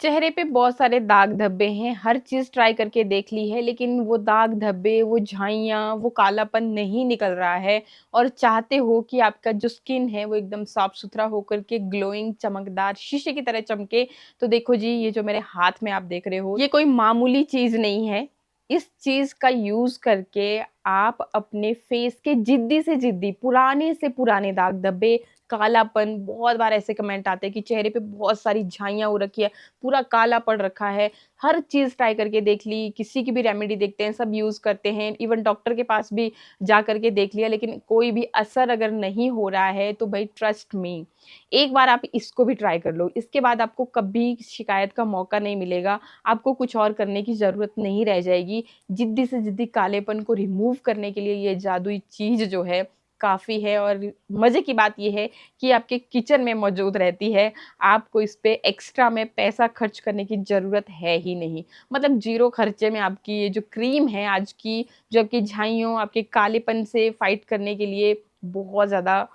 चेहरे पे बहुत सारे दाग धब्बे हैं, हर चीज़ ट्राई करके देख ली है, लेकिन वो दाग धब्बे, वो झाइयाँ, वो कालापन नहीं निकल रहा है और चाहते हो कि आपका जो स्किन है, वो एकदम साफ-सुथरा होकर के ग्लोइंग, चमकदार, शीशे की तरह चमके। तो देखो जी, ये जो मेरे हाथ में आप देख रहे हो, ये कोई मामूली चीज़ नहीं है। इस चीज़ का यूज़ करके आप अपने फेस के जिद्दी से जिद्दी, पुराने से पुराने दाग धब्बे, कालापन, बहुत बार ऐसे कमेंट आते हैं कि चेहरे पे बहुत सारी झाइयाँ हो रखी है, पूरा काला पड़ रखा है। हर चीज़ ट्राई करके देख ली, किसी की भी रेमेडी देखते हैं, सब यूज़ करते हैं, इवन डॉक्टर के पास भी जा कर के देख लिया, लेकिन कोई भी असर अगर नहीं हो रहा है, तो भई ट्रस्ट मी, एक बार आप इसको भी ट्राई कर लो। इसके बाद आपको कभी शिकायत का मौका नहीं मिलेगा, आपको कुछ और करने की ज़रूरत नहीं रह जाएगी। जिद्दी से जिद्दी कालेपन को रिमूव करने के लिए ये जादुई चीज़ जो है, काफ़ी है और मज़े की बात ये है कि आपके किचन में मौजूद रहती है। आपको इस पे एक्स्ट्रा में पैसा खर्च करने की ज़रूरत है ही नहीं। मतलब ज़ीरो खर्चे में आपकी ये जो क्रीम है आज की, जो आपकी झाइयों, आपके कालेपन से फाइट करने के लिए बहुत ज़्यादा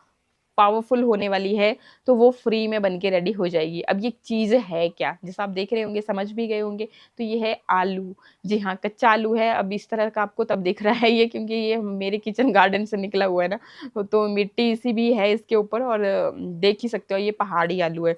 पावरफुल होने वाली है, तो वो फ्री में बन के रेडी हो जाएगी। अब ये चीज़ है क्या? जैसा आप देख रहे होंगे, समझ भी गए होंगे, तो ये है आलू। जी हाँ, कच्चा आलू है, अब इस तरह का आपको तब दिख रहा है ये क्योंकि ये मेरे किचन गार्डन से निकला हुआ है ना, तो मिट्टी सी भी है इसके ऊपर और देख ही सकते हो ये पहाड़ी आलू है।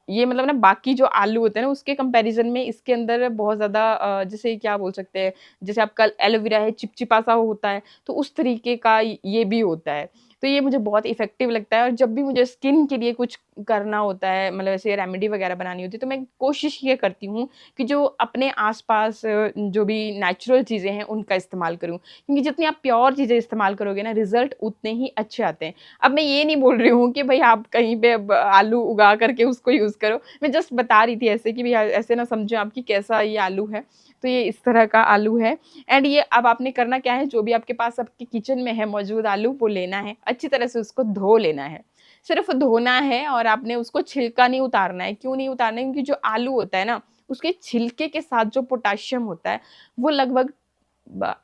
ये मतलब ना बाकी जो आलू होते हैं ना, उसके कंपैरिज़न में इसके अंदर बहुत ज़्यादा जैसे क्या बोल सकते हैं, जैसे आपका एलोवेरा है, चिपचिपा-सा होता है, तो उस तरीके का ये भी होता है। तो ये मुझे बहुत इफ़ेक्टिव लगता है और जब भी मुझे स्किन के लिए कुछ करना होता है मतलब ऐसे रेमेडी वगैरह बनानी होती है तो मैं कोशिश ये करती हूँ कि जो अपने आस-पास जो भी नेचुरल चीज़ें हैं उनका इस्तेमाल करूँ। क्योंकि जितनी आप प्योर चीज़ें इस्तेमाल करोगे ना रिज़ल्ट उतने ही अच्छे आते हैं। अब मैं ये नहीं बोल रही हूँ कि भई आप कहीं पे अब आलू उगा करके उसको यूज़ करो। मैं जस्ट बता रही थी ऐसे कि भई ऐसे ना समझो आप कि कैसा ये आलू है। तो ये इस तरह का आलू है एंड ये अब आपने करना क्या है, जो भी आपके पास आपके किचन में है मौजूद आलू वो लेना है, अच्छी तरह से उसको धो लेना है। सिर्फ़ धोना है और आपने उसको छिलका नहीं उतारना है, क्यों नहीं उतारना है? क्योंकि जो आलू होता है ना, उसके छिलके के साथ जो पोटेशियम होता है, वो लगभग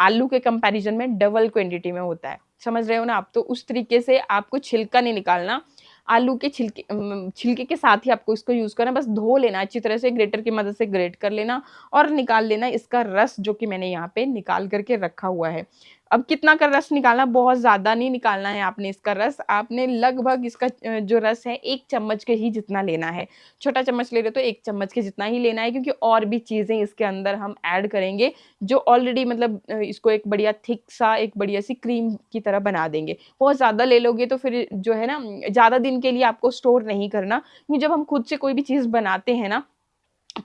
आलू के कंपैरिज़न में डबल क्वांटिटी में होता है। समझ रहे हो ना आप? तो उस तरीके से आपको छिलका नहीं निकालना, आलू के छिलके के साथ ही आपको इसको यूज़ करना है, बस धो लेना अच्छी तरह से ग्रेटर की मदद से ग्रेट कर लेना और निकाल लेना इसका रस जो कि मैंने यहाँ पे निकाल कर के रखा हुआ है। अब कितना का रस निकालना, बहुत ज़्यादा नहीं निकालना है आपने इसका रस, आपने लगभग इसका जो रस है 1 चम्मच के ही जितना लेना है। छोटा चम्मच ले रहे हो तो 1 चम्मच के जितना ही लेना है क्योंकि और भी चीज़ें इसके अंदर हम ऐड करेंगे जो ऑलरेडी मतलब इसको एक बढ़िया थिक सा एक बढ़िया-सी क्रीम की तरह बना देंगे। बहुत ज़्यादा ले लोगे तो फिर जो है ना ज़्यादा दिन के लिए आपको स्टोर नहीं करना, क्योंकि जब हम खुद से कोई भी चीज़ बनाते हैं ना,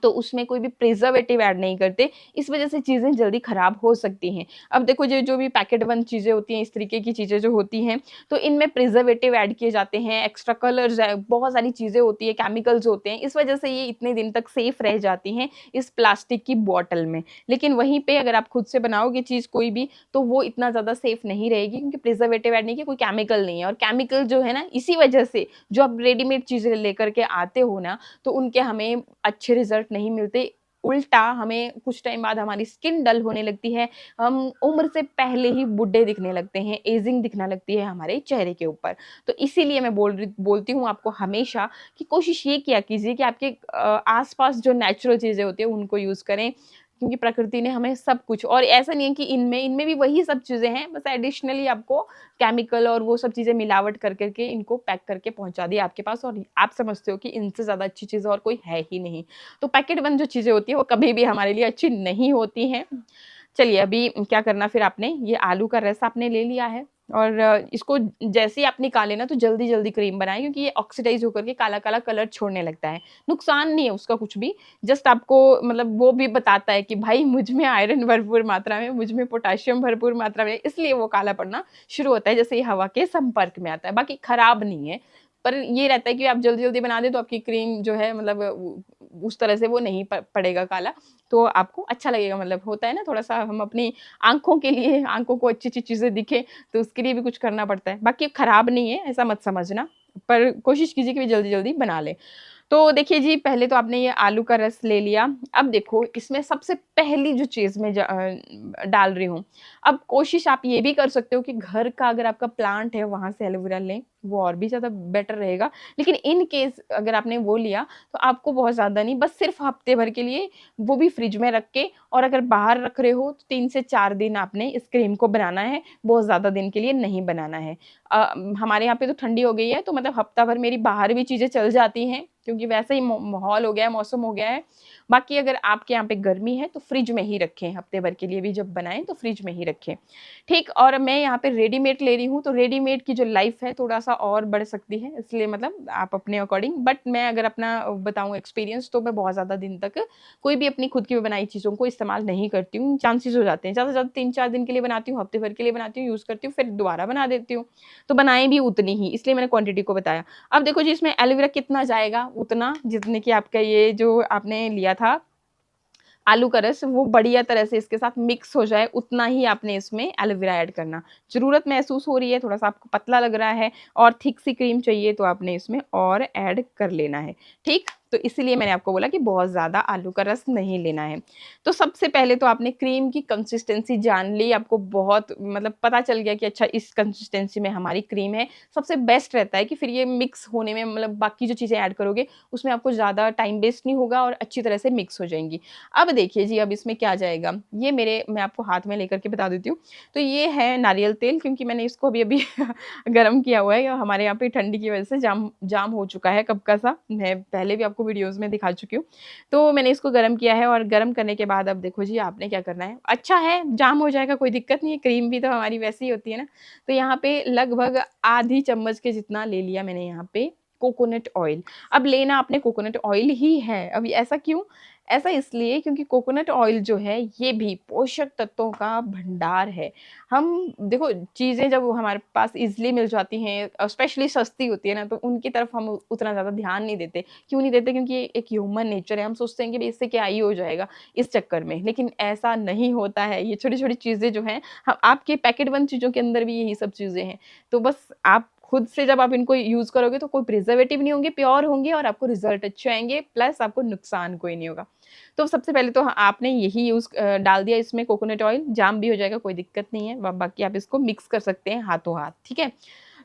तो उसमें कोई भी प्रिज़र्वेटिव ऐड नहीं करते, इस वज़ह से चीज़ें जल्दी ख़राब हो सकती हैं। अब देखो ये जो भी पैकेट बंद चीज़ें होती हैं, इस तरीके की चीज़ें जो होती हैं, तो इनमें प्रिज़र्वेटिव ऐड किए जाते हैं, एक्स्ट्रा कलर्स बहुत सारी चीज़ें होती हैं, केमिकल्स होते हैं, इस वज़ह से ये इतने दिन तक सेफ़ रह जाती हैं इस प्लास्टिक की बॉटल में। लेकिन वहीं पे अगर आप खुद से बनाओगे चीज़ कोई भी, तो वो इतना ज़्यादा सेफ़ नहीं रहेगी क्योंकि प्रिज़र्वेटिव ऐड नहीं किया, कोई केमिकल नहीं है और केमिकल जो है ना, इसी वज़ह से जो आप रेडीमेड चीज़ें लेकर के आते हो ना, तो उनके हमें अच्छे रिज़ल्ट नहीं मिलते। उल्टा हमें कुछ टाइम बाद हमारी स्किन डल होने लगती है, हम उम्र से पहले ही बूढ़े दिखने लगते हैं, एजिंग दिखने लगती है हमारे चेहरे के ऊपर। तो इसीलिए मैं बोलती हूँ आपको हमेशा कि कोशिश ये किया कीजिए कि आपके आस-पास जो नेचुरल चीज़ें होती हैं उनको यूज़ करें, क्योंकि प्रकृति ने हमें सब कुछ और ऐसा नहीं है कि इनमें भी वही सब चीज़ें हैं, बस एडिशनली आपको केमिकल और वो सब चीज़ें मिलावट कर के इनको पैक करके पहुँचा दिया आपके पास और आप समझते हो कि इनसे ज़्यादा अच्छी चीज़ और कोई है ही नहीं। तो पैकेट बंद जो चीज़ें होती हैं वो कभी भी हमारे लिए अच्छी नहीं होती हैं। चलिए अभी क्या करना फिर आपने, ये आलू का रस आपने ले लिया है और इसको जैसे ही आप निकालें ना तो जल्दी-जल्दी क्रीम बनाएँ क्योंकि ये ऑक्सीडाइज़ होकर के काला-काला कलर छोड़ने लगता है। नुकसान नहीं है उसका कुछ भी, जस्ट आपको मतलब वो भी बताता है कि भाई मुझ में आयरन भरपूर मात्रा में, मुझ में पोटेशियम भरपूर मात्रा में है, इसलिए वो काला पड़ना शुरू होता है जैसे ये हवा के संपर्क में आता है, बाकी खराब नहीं है। पर ये रहता है कि आप जल्दी-जल्दी बना दें तो आपकी क्रीम जो है मतलब उस तरह से वो नहीं पड़ेगा काला, तो आपको अच्छा लगेगा मतलब होता है ना थोड़ा-सा हम अपनी आँखों के लिए आँखों को अच्छी-अच्छी चीज़ें दिखें, तो उसके लिए भी कुछ करना पड़ता है। बाकी खराब नहीं है, ऐसा मत समझना, पर कोशिश कीजिए कि जल्दी-जल्दी बना लें। तो देखिए जी, पहले तो आपने ये आलू का रस ले लिया। अब देखो इसमें सबसे पहली जो चीज़ मैं डाल रही हूँ, अब कोशिश आप ये भी कर सकते हो कि घर का अगर आपका प्लांट है, वहाँ से एलोवेरा लें, वो और भी ज़्यादा बेटर रहेगा। लेकिन इन केस अगर आपने वो लिया तो आपको बहुत ज़्यादा नहीं, बस सिर्फ़ हफ़्ते भर के लिए, वो भी फ्रिज में रख के, और अगर बाहर रख रहे हो तो 3 से 4 दिन आपने इस क्रीम को बनाना है, बहुत ज़्यादा दिन के लिए नहीं बनाना है। हमारे यहाँ पे तो ठंडी हो गई है, तो मतलब हफ़्ता भर मेरी बाहर भी चीज़ें चल जाती हैं, क्योंकि वैसे ही माहौल हो गया है, मौसम हो गया है। बाकी अगर आपके यहाँ पे गर्मी है तो फ्रिज में ही रखें, हफ़्ते भर के लिए भी जब बनाएँ तो फ्रिज में ही रखें। ठीक, और मैं यहाँ पे रेडीमेड ले रही हूँ, तो रेडीमेड की जो लाइफ़ है थोड़ा-सा और बढ़ सकती है, इसलिए मतलब आप अपने अकॉर्डिंग, बट मैं अगर अपना बताऊँ एक्सपीरियंस, तो मैं बहुत ज़्यादा दिन तक कोई भी अपनी खुद की बनाई चीज़ों को इस्तेमाल नहीं करती हूँ, चांसेस हो जाते हैं। ज़्यादा से ज़्यादा 3-4 दिन के लिए बनाती हूँ, हफ़्ते भर के लिए बनाती हूँ, यूज़ करती हूँ, फिर दोबारा बना देती हूँ। तो बनाएँ भी उतनी ही, इसलिए मैंने क्वांटिटी को बताया। अब देखो जी, इसमें एलोवेरा कितना जाएगा, उतना जितने कि आपका ये जो आपने लिया था आलू का रस, वो बढ़िया तरह से इसके साथ मिक्स हो जाए, उतना ही आपने इसमें एलोवेरा ऐड करना। ज़रूरत महसूस हो रही है, थोड़ा-सा आपको पतला लग रहा है और थिक सी क्रीम चाहिए, तो आपने इसमें और ऐड कर लेना है, ठीक? तो इसीलिए मैंने आपको बोला कि बहुत ज़्यादा आलू का रस नहीं लेना है। तो सबसे पहले तो आपने क्रीम की कंसिस्टेंसी जान ली, आपको बहुत मतलब पता चल गया कि अच्छा इस कंसिस्टेंसी में हमारी क्रीम है। सबसे बेस्ट रहता है कि फिर ये मिक्स होने में, मतलब बाकी जो चीज़ें ऐड करोगे, उसमें आपको ज़्यादा टाइम वेस्ट नहीं होगा और अच्छी तरह से मिक्स हो जाएँगी। अब देखिए जी, अब इसमें क्या जाएगा, ये मेरे मैं आपको हाथ में लेकर के बता देती हूँ। तो ये है नारियल तेल, क्योंकि मैंने इसको अभी-अभी गरम किया हुआ है, हमारे यहाँ पे ठंडी की वजह से जाम जाम हो चुका है कब का सा, मैं पहले भी आपको वीडियोज़ में दिखा चुकी हूँ। तो मैंने इसको गरम किया है, और गरम करने के बाद अब देखो जी, आपने क्या करना है, अच्छा है जाम हो जाएगा, कोई दिक्कत नहीं है, क्रीम भी तो हमारी वैसी ही होती है ना। तो यहाँ पे लगभग आधी चम्मच के जितना ले लिया मैंने यहाँ पे कोकोनट ऑयल। अब लेना आपने कोकोनट ऑयल ही है, अब ऐसा क्यों? ऐसा इसलिए क्योंकि कोकोनट ऑयल जो है, ये भी पोषक तत्वों का भंडार है। हम देखो, चीज़ें जब हमारे पास ईज़िली मिल जाती हैं, स्पेशली सस्ती होती है ना, तो उनकी तरफ हम उतना ज़्यादा ध्यान नहीं देते। क्यों नहीं देते? क्योंकि ये एक ह्यूमन नेचर है, हम सोचते हैं कि भई इससे क्या ही हो जाएगा इस चक्कर में, लेकिन ऐसा नहीं होता है। ये छोटी-छोटी चीज़ें जो हैं, ह आपके पैकेट बंद चीज़ों के अंदर भी यही सब चीज़ें हैं। तो बस आप खुद से जब आप इनको यूज़ करोगे, तो कोई प्रिज़र्वेटिव नहीं होंगे, प्योर होंगे, और आपको रिज़ल्ट अच्छे आएँगे, प्लस आपको नुकसान कोई नहीं होगा। तो सबसे पहले तो आपने यही डाल दिया इसमें कोकोनट ऑयल, जाम भी हो जाएगा, कोई दिक्कत नहीं है। बाकी आप इसको मिक्स कर सकते हैं हाथों हाथ, ठीक है?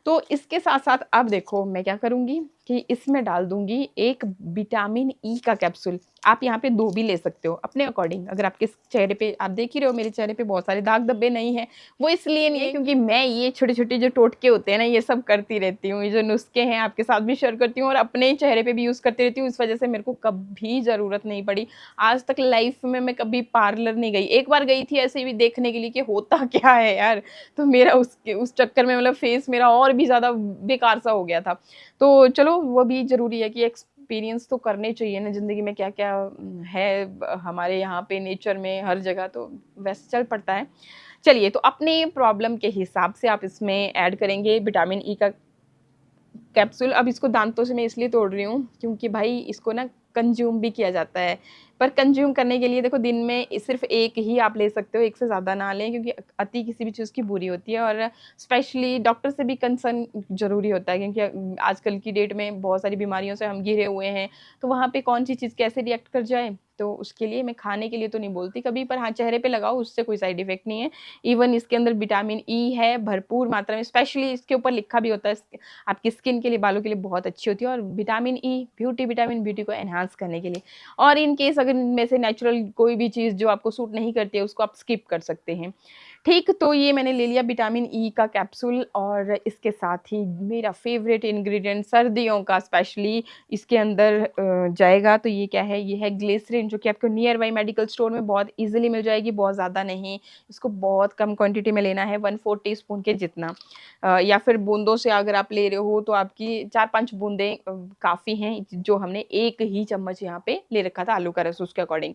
तो इसके साथ-साथ अब देखो मैं क्या करूँगी कि इसमें डाल दूँगी एक विटामिन ई का कैप्सूल। आप यहाँ पे 2 भी ले सकते हो अपने अकॉर्डिंग। अगर आपके चेहरे पे, आप देख ही रहे हो मेरे चेहरे पे बहुत सारे दाग धब्बे नहीं हैं। वो इसलिए नहीं है क्योंकि मैं ये छोटे-छोटे जो टोटके होते हैं ना, ये सब करती रहती हूँ। ये जो नुस्खे हैं आपके साथ भी शेयर करती हूँ, और अपने चेहरे पे भी यूज़ करती रहती हूँ। इस वज़ह से मेरे को कभी ज़रूरत नहीं पड़ी। आज तक लाइफ़ में मैं कभी पार्लर नहीं गई। एक बार गई थी ऐसे ही देखने के लिए कि होता क्या है यार? तो मेरा उस चक्कर में मतलब फेस मेरा और भी ज़्यादा बेकार सा हो गया था। तो चलो, वो भी ज़रूरी है कि एक्सपीरियंस तो करने चाहिए ना ज़िंदगी में, क्या-क्या है हमारे यहाँ पे नेचर में हर जगह, तो वैसे चल पड़ता है। चलिए, तो अपने प्रॉब्लम के हिसाब से आप इसमें ऐड करेंगे विटामिन ई का कैप्सूल। अब इसको दाँतों से मैं इसलिए तोड़ रही हूँ क्योंकि भाई इसको ना कंज़्यूम भी किया जाता है। पर कंज़्यूम करने के लिए देखो, दिन में सिर्फ़ 1 ही आप ले सकते हो, 1 से ज़्यादा ना लें, क्योंकि अति किसी भी चीज़ की बुरी होती है, और स्पेशली डॉक्टर से भी कंसर्न ज़रूरी होता है, क्योंकि आजकल की डेट में बहुत सारी बीमारियों से हम घिरे हुए हैं। तो वहाँ पे कौन-सी चीज़ कैसे रिएक्ट कर जाए, तो उसके लिए मैं खाने के लिए तो नहीं बोलती कभी, पर हाँ, चेहरे पे लगाओ, उससे कोई साइड इफ़ेक्ट नहीं है। इवन इसके अंदर विटामिन ई है भरपूर मात्रा में, स्पेशली इसके ऊपर लिखा भी होता है आपकी स्किन के लिए, बालों के लिए बहुत अच्छी होती है, और विटामिन ई विटामिन ब्यूटी को एनहांस करने के लिए। और इन केस अगर इनमें से नेचुरल कोई भी चीज़ जो आपको सूट नहीं करती है, उसको आप स्किप कर सकते हैं। ठीक, तो ये मैंने ले लिया विटामिन ई का कैप्सूल, और इसके साथ ही मेरा फ़ेवरेट इंग्रीडिएंट सर्दियों का स्पेशली इसके अंदर जाएगा, तो ये क्या है? ये है ग्लिसरीन, जो कि आपको नियर बाय मेडिकल स्टोर में बहुत ईज़िली मिल जाएगी, बहुत ज़्यादा नहीं। इसको बहुत कम क्वांटिटी में लेना है, 1/4 टीस्पून के जितना। या फिर बूँदों से अगर आप ले रहे हो, तो आपकी 4-5 बूँदें काफ़ी हैं, जो हमने 1 ही चम्मच यहाँ पे ले रखा था आलू का रस, उसके अकॉर्डिंग।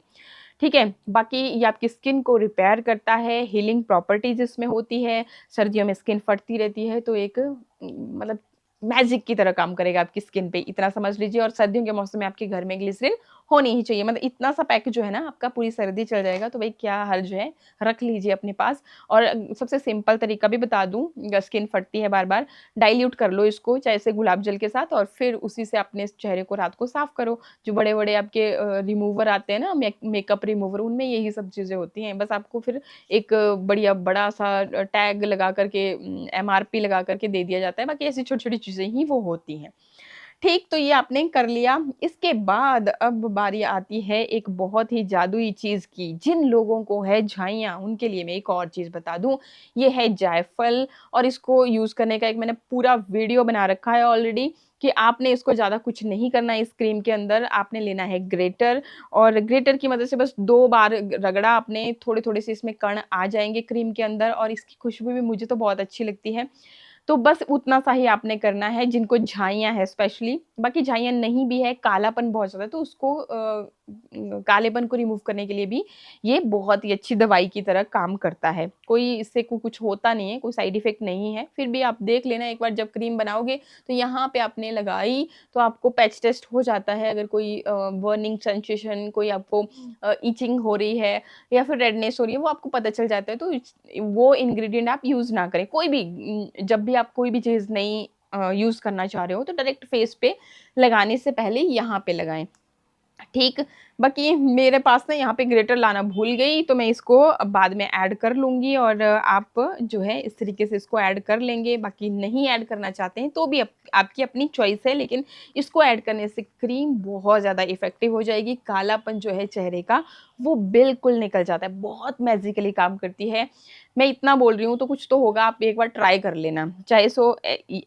ठीक है? बाकी ये आपकी स्किन को रिपेयर करता है, हीलिंग प्रॉपर्टीज़ इसमें होती है, सर्दियों में स्किन फटती रहती है, तो एक मतलब मैजिक की तरह काम करेगा आपकी स्किन पे, इतना समझ लीजिए, और सर्दियों के मौसम में आपके घर में ग्लिसरीन होनी ही चाहिए। मतलब इतना सा पैक जो है ना आपका पूरी सर्दी चल जाएगा, तो भाई क्या हर्ज है, रख लीजिए अपने पास। और सबसे सिंपल तरीका भी बता दूँ, स्किन फटती है बार-बार, डाइल्यूट कर लो इसको चाहे से गुलाब जल के साथ, और फिर उसी से अपने चेहरे को रात को साफ करो। जो बड़े-बड़े आपके रिमूवर आते हैं ना, मेकअप रिमूवर, उनमें यही सब चीज़ें होती हैं। बस आपको फिर एक बढ़िया बड़ा-सा टैग लगा कर के एमआरपी लगा कर के दे दिया जाता है, बाकी ऐसी छोटी-छोटी चीज़ें ही वो होती हैं। ठीक, तो ये आपने कर लिया। इसके बाद अब बारी आती है एक बहुत ही जादुई चीज़ की। जिन लोगों को है झाइयाँ, उनके लिए मैं एक और चीज़ बता दूँ, ये है जायफल। और इसको यूज़ करने का एक मैंने पूरा वीडियो बना रखा है ऑलरेडी, कि आपने इसको ज़्यादा कुछ नहीं करना है इस क्रीम के अंदर। आपने लेना है ग्रेटर, और ग्रेटर की मदद से बस 2 बार रगड़ा आपने, थोड़े-थोड़े से इसमें कण आ जाएँगे क्रीम के अंदर, और इसकी खुशबू भी मुझे तो बहुत अच्छी लगती है। तो बस उतना सा ही आपने करना है जिनको झाइयाँ है स्पेशली, बाकी झाइयाँ नहीं भी है, कालापन बहुत ज़्यादा है, तो उसको कालेपन को रिमूव करने के लिए भी ये बहुत ही अच्छी दवाई की तरह काम करता है। कोई इससे कुछ होता नहीं है, कोई साइड इफ़ेक्ट नहीं है। फिर भी आप देख लेना एक बार जब क्रीम बनाओगे, तो यहाँ पे आपने लगाई तो आपको पैच टेस्ट हो जाता है। अगर कोई बर्निंग सेंसेशन, कोई आपको इचिंग हो रही है या फिर रेडनेस हो रही है, वो आपको पता चल जाता है। तो वो इंग्रीडिएंट आप यूज़ ना करें। कोई भी जब भी आप कोई भी चीज़ नई यूज़ करना चाह रहे हो, तो डायरेक्ट फेस पे लगाने से पहले यहाँ पे लगाएँ। ठीक, बाकी मेरे पास ना यहाँ पे ग्रेटर लाना भूल गई, तो मैं इसको अब बाद में ऐड कर लूँगी, और आप जो है इस तरीके से इसको ऐड कर लेंगे। बाकी नहीं ऐड करना चाहते हैं तो भी आपकी अपनी चॉइस है, लेकिन इसको ऐड करने से क्रीम बहुत ज़्यादा इफ़ेक्टिव हो जाएगी। कालापन जो है चेहरे का, वो बिल्कुल निकल जाता है, बहुत मैजिकली काम करती है। मैं इतना बोल रही हूँ तो कुछ तो होगा, आप एक बार ट्राई कर लेना। चाहे सो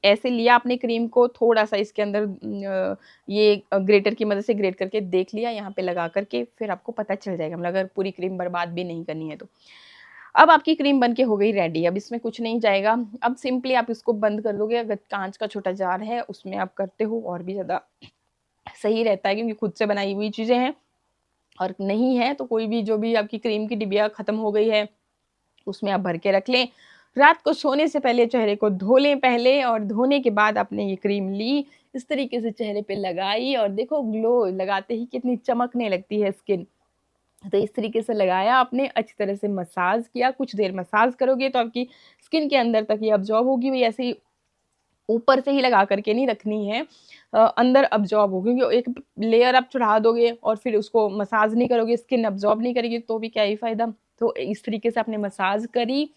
ऐसे लिया आपने क्रीम को, थोड़ा-सा इसके अंदर ये ग्रेटर की मदद से ग्रेट करके देख लिया यहाँ पे लगा कर के, फिर आपको पता चल जाएगा, मतलब अगर पूरी क्रीम बर्बाद भी नहीं करनी है तो। अब आपकी क्रीम बन के हो गई रेडी, अब इसमें कुछ नहीं जाएगा। अब सिंपली आप इसको बंद कर दोगे। अगर काँच का छोटा जार है उसमें आप करते हो और भी ज़्यादा सही रहता है, क्योंकि खुद से बनाई हुई चीज़ें हैं। और नहीं है तो कोई भी, जो भी आपकी क्रीम की डिबिया खत्म हो गई है, उसमें आप भर के रख लें। रात को सोने से पहले चेहरे को धो लें पहले, और धोने के बाद आपने ये क्रीम ली, इस तरीके से चेहरे पे लगाई, और देखो ग्लो लगाते ही कितनी चमकने लगती है स्किन। तो इस तरीके से लगाया आपने, अच्छी तरह से मसाज किया, कुछ देर मसाज करोगे तो आपकी स्किन के अंदर तक ये अब्ज़ॉर्ब होगी। वही ऐसे ही ऊपर से ही लगा कर के नहीं रखनी है, अंदर अब्ज़ॉर्ब हो, क्योंकि एक लेयर आप चढ़ा दोगे और फिर उसको मसाज नहीं करोगे, स्किन अब्ज़ॉर्ब नहीं करेगी, तो भी क्या ही फ़ायदा। तो इस तरीके से आपने मसाज करी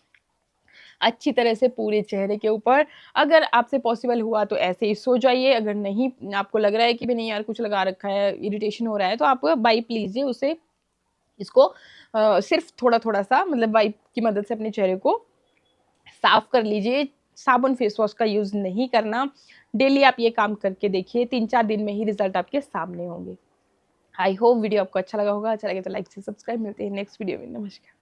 अच्छी तरह से पूरे चेहरे के ऊपर। अगर आपसे पॉसिबल हुआ तो ऐसे ही सो जाइए, अगर नहीं आपको लग रहा है कि भई नहीं यार कुछ लगा रखा है, इरिटेशन हो रहा है, तो आप वाइप लीजिए उसे, इसको सिर्फ़ थोड़ा-थोड़ा सा, मतलब वाइप की मदद से अपने चेहरे को साफ कर लीजिए। साबुन फेस वॉश का यूज़ नहीं करना। डेली आप ये काम करके देखिए, 3-4 दिन में ही रिज़ल्ट आपके सामने होंगे। आई होप वीडियो आपको अच्छा लगा होगा। अच्छा लगे तो लाइक से सब्सक्राइब। मिलते हैं नेक्स्ट वीडियो में। नमस्कार।